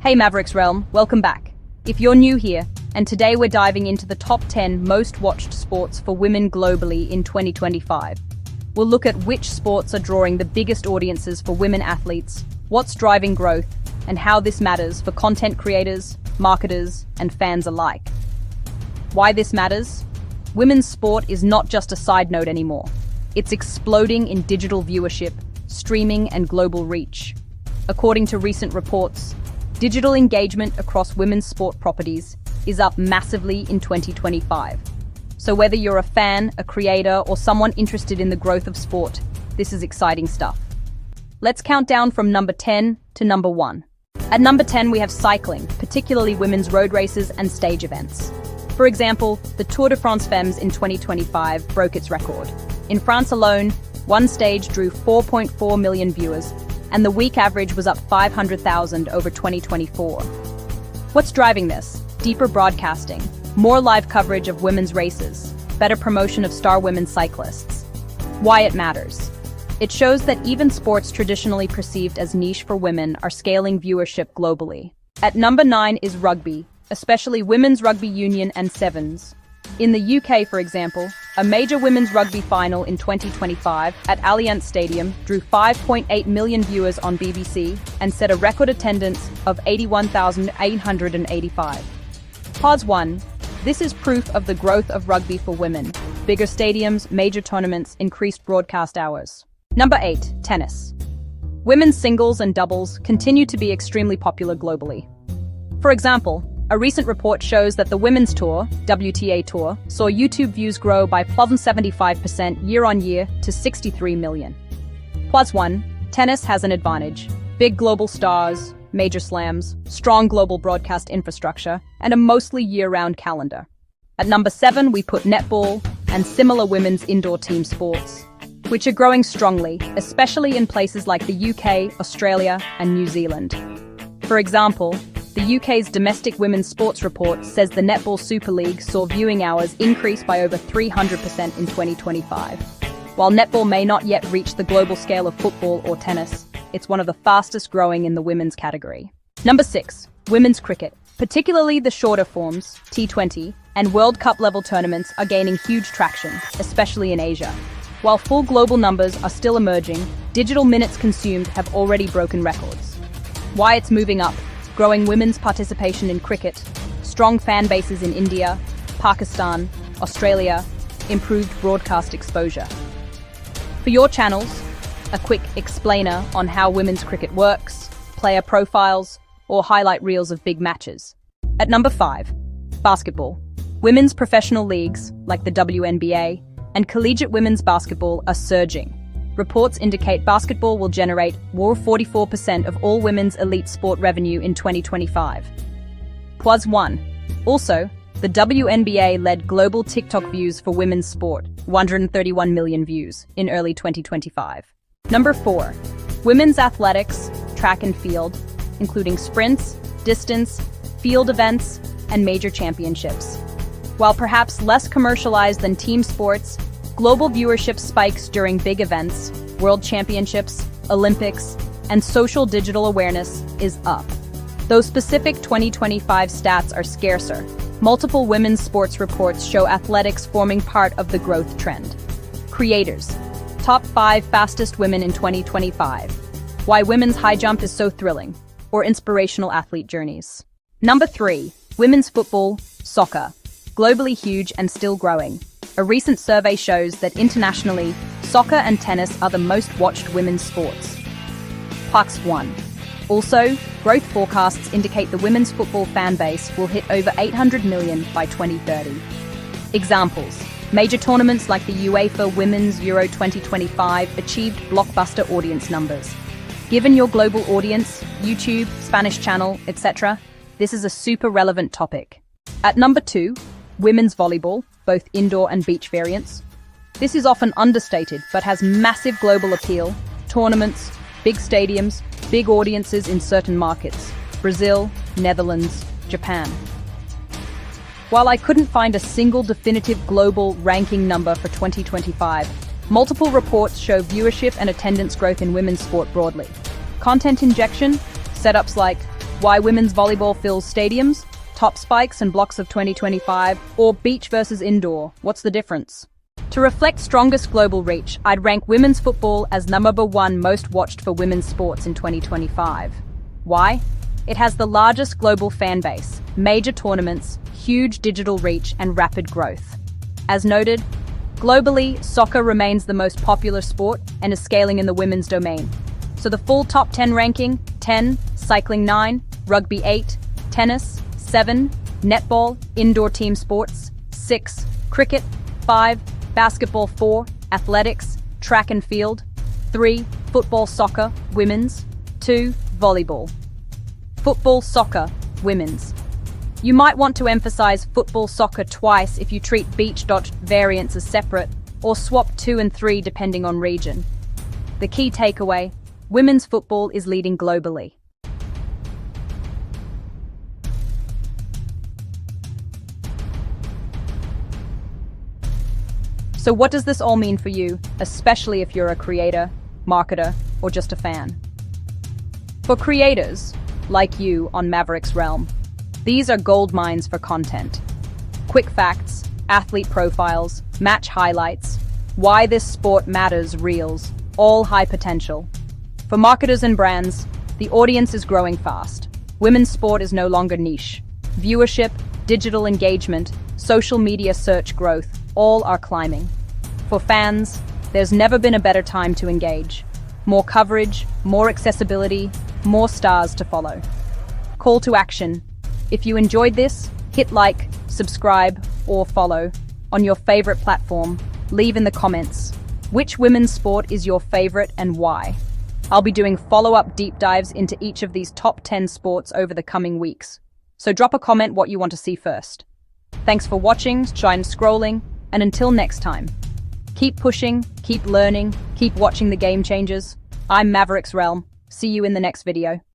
Hey MaverixRealm, welcome back. If you're new here, and today we're diving into the top 10 most watched sports for women globally in 2025. We'll look at which sports are drawing the biggest audiences for women athletes, what's driving growth, and how this matters for content creators, marketers, and fans alike. Why this matters? Women's sport is not just a side note anymore. It's exploding in digital viewership, streaming, and global reach. According to recent reports, digital engagement across women's sport properties is up massively in 2025. So whether you're a fan, a creator, or someone interested in the growth of sport, this is exciting stuff. Let's count down from number 10 to number 1. At number 10, we have cycling, particularly women's road races and stage events. For example, the Tour de France Femmes in 2025 broke its record. In France alone, one stage drew 4.4 million viewers, and the week average was up 500,000 over 2024. What's driving this? Deeper broadcasting, more live coverage of women's races, better promotion of star women cyclists. Why it matters. It shows that even sports traditionally perceived as niche for women are scaling viewership globally. At number 9 is rugby, especially women's rugby union and sevens. In the UK, for example, a major women's rugby final in 2025 at Allianz Stadium drew 5.8 million viewers on BBC and set a record attendance of 81,885. Pause 1. This is proof of the growth of rugby for women. Bigger stadiums, major tournaments, increased broadcast hours. Number 8. Tennis. Women's singles and doubles continue to be extremely popular globally. For example, a recent report shows that the Women's Tour, WTA Tour, saw YouTube views grow by 75% year-on-year to 63 million. Plus 1, tennis has an advantage. Big global stars, major slams, strong global broadcast infrastructure, and a mostly year-round calendar. At number 7, we put netball and similar women's indoor team sports, which are growing strongly, especially in places like the UK, Australia, and New Zealand. For example, the UK's Domestic Women's Sports Report says the Netball Super League saw viewing hours increase by over 300% in 2025. While netball may not yet reach the global scale of football or tennis, it's one of the fastest growing in the women's category. Number 6. Women's cricket. Particularly the shorter forms, T20, and World Cup level tournaments are gaining huge traction, especially in Asia. While full global numbers are still emerging, digital minutes consumed have already broken records. Why it's moving up? Growing women's participation in cricket, strong fan bases in India, Pakistan, Australia, improved broadcast exposure. For your channels, a quick explainer on how women's cricket works, player profiles, or highlight reels of big matches. At number 5, basketball. Women's professional leagues, like the WNBA, and collegiate women's basketball are surging. Reports indicate basketball will generate 44% of all women's elite sport revenue in 2025. Plus 1. Also, the WNBA led global TikTok views for women's sport, 131 million views, in early 2025. Number 4. Women's athletics, track and field, including sprints, distance, field events, and major championships. While perhaps less commercialized than team sports, global viewership spikes during big events, world championships, Olympics, and social digital awareness is up. Though specific 2025 stats are scarcer, multiple women's sports reports show athletics forming part of the growth trend. Creators. Top 5 fastest women in 2025. Why women's high jump is so thrilling, or inspirational athlete journeys. Number 3. Women's football, soccer. Globally huge and still growing. A recent survey shows that internationally, soccer and tennis are the most watched women's sports. Plus 1. Also, growth forecasts indicate the women's football fan base will hit over 800 million by 2030. Examples. Major tournaments like the UEFA Women's Euro 2025 achieved blockbuster audience numbers. Given your global audience, YouTube, Spanish channel, etc., this is a super relevant topic. At number 2, women's volleyball, both indoor and beach variants. This is often understated, but has massive global appeal, tournaments, big stadiums, big audiences in certain markets, Brazil, Netherlands, Japan. While I couldn't find a single definitive global ranking number for 2025, multiple reports show viewership and attendance growth in women's sport broadly. Content injection, setups like Why women's volleyball fills stadiums, top spikes and blocks of 2025, or beach versus indoor, what's the difference? To reflect strongest global reach, I'd rank women's football as number one most watched for women's sports in 2025. Why? It has the largest global fan base, major tournaments, huge digital reach, and rapid growth. As noted, globally, soccer remains the most popular sport and is scaling in the women's domain. So the full top 10 ranking: 10, cycling 9, rugby 8, tennis 7, netball, indoor team sports 6, cricket 5, basketball 4, athletics, track and field 3, football soccer, women's 2, volleyball. Football soccer, women's. You might want to emphasize football soccer twice if you treat beach variants as separate, or swap 2 and 3 depending on region. The key takeaway: women's football is leading globally. So what does this all mean for you, especially if you're a creator, marketer, or just a fan? For creators, like you on MaverixRealm, these are gold mines for content. Quick facts, athlete profiles, match highlights, why this sport matters reels, all high potential. For marketers and brands, the audience is growing fast. Women's sport is no longer niche. Viewership, digital engagement, social media search growth, all are climbing. For fans, there's never been a better time to engage. More coverage, more accessibility, more stars to follow. Call to action. If you enjoyed this, hit like, subscribe, or follow on your favorite platform. Leave in the comments which women's sport is your favorite and why. I'll be doing follow-up deep dives into each of these top 10 sports over the coming weeks. So drop a comment what you want to see first. Thanks for watching, shine scrolling, and until next time. Keep pushing, keep learning, keep watching the game changers. I'm MaverixRealm. See you in the next video.